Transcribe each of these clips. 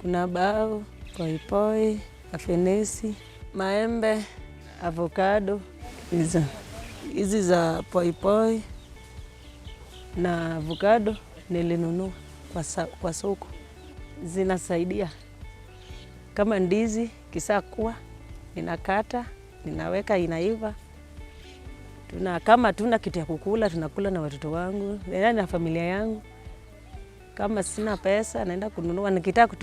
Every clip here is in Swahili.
Kuna bao, poipoi, afenesi, maembe, avocado. Hizi za poipoi na avocado nilinunua kwa soko. Zinasaidia. Kama ndizi kishakuwa, ninakata, ninaweka inaiva. Kama tuna kitu ya kukula, tunakula na watoto wangu, na familia yangu. Kama sina pesa, naenda kununua. Nikitaka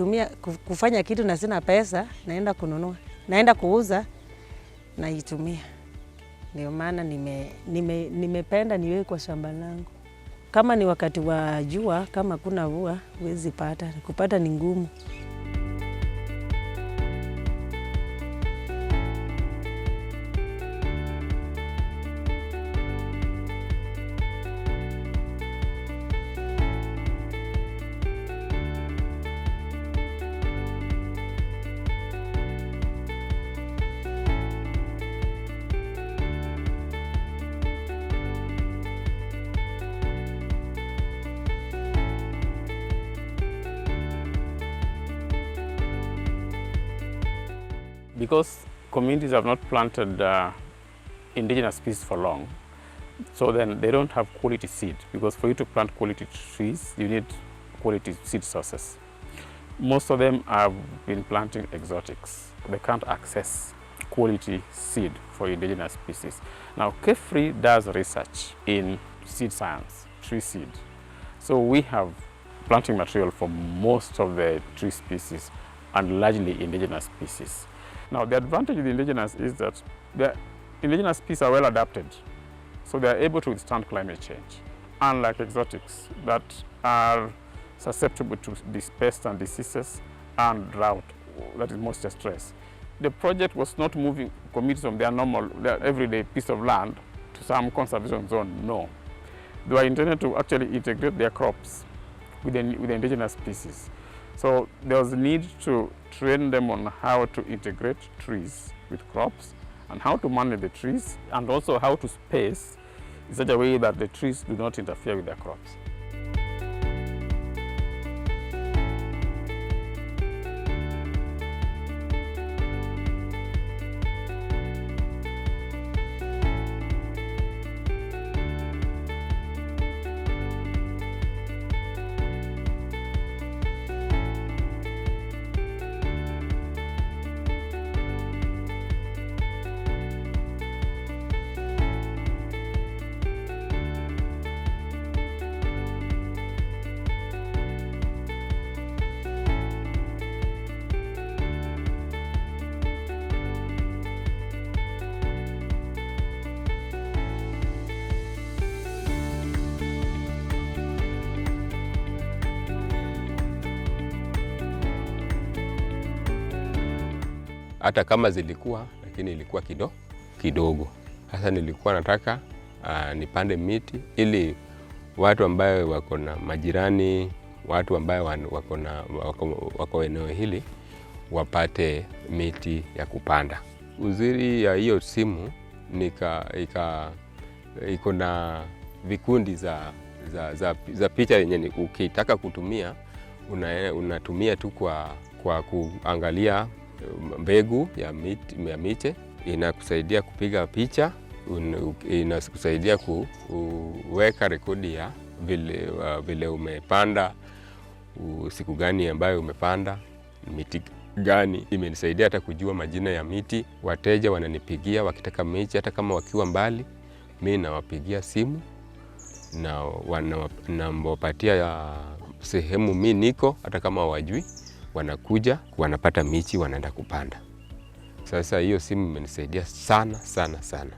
kufanya kitu na sina pesa, naenda kununua. Naenda kuuza, naitumia. Ndio maana nimependa niwe kwa shamba langu. Kama ni wakati wa jua, kama kuna mvua, huwezi pata. Kupata ni ngumu. Because communities have not planted indigenous species for long, so then they don't have quality seed, because for you to plant quality trees, you need quality seed sources. Most of them have been planting exotics. They can't access quality seed for indigenous species. Now, KEFRI does research in seed science, tree seed. So we have planting material for most of the tree species and largely indigenous species. Now, the advantage of the indigenous is that the indigenous species are well adapted, so they are able to withstand climate change, unlike exotics that are susceptible to pests and diseases and drought, that is moisture stress. The project was not moving communities from their everyday piece of land to some conservation zone, no. They were intended to actually integrate their crops with the indigenous species. So there was a need to train them on how to integrate trees with crops and how to manage the trees, and also how to space in such a way that the trees do not interfere with their crops. Hata kama zilikuwa, lakini ilikuwa kidogo. Sasa nilikuwa nataka nipande miti ili watu ambayo wako na majirani, watu ambayo wako eneo hili wapate miti ya kupanda. Uzuri ya hiyo simu iko na vikundi za picha yenye ukitaka kutumia unatumia tu kwa kuangalia mbegu ya miche. Inakusaidia kupiga picha, inakusaidia kuweka rekodi ya vile umepanda, siku gani ambayo umepanda, miti gani. Imenisaidia hata kujua majina ya miti. Wateja wananipigia wakitaka miche, hata kama wakiwa mbali, mimi nawapigia simu na nawapatia sehemu mimi niko, hata kama hawajui. Wanakuja, wanapata michi, wanaenda kupanda. Sasa hiyo simu imenisaidia sana sana sana.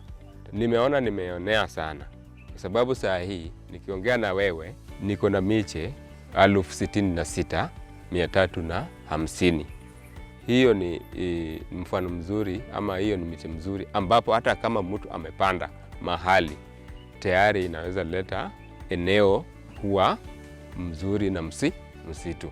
Nimeonea sana. Kwa sababu saa hii nikiongea na wewe niko na miche 66,350. Hiyo ni mfano mzuri, ama hiyo ni miche mzuri ambapo hata kama mtu amepanda mahali tayari inaweza leta eneo kuwa mzuri na msitu.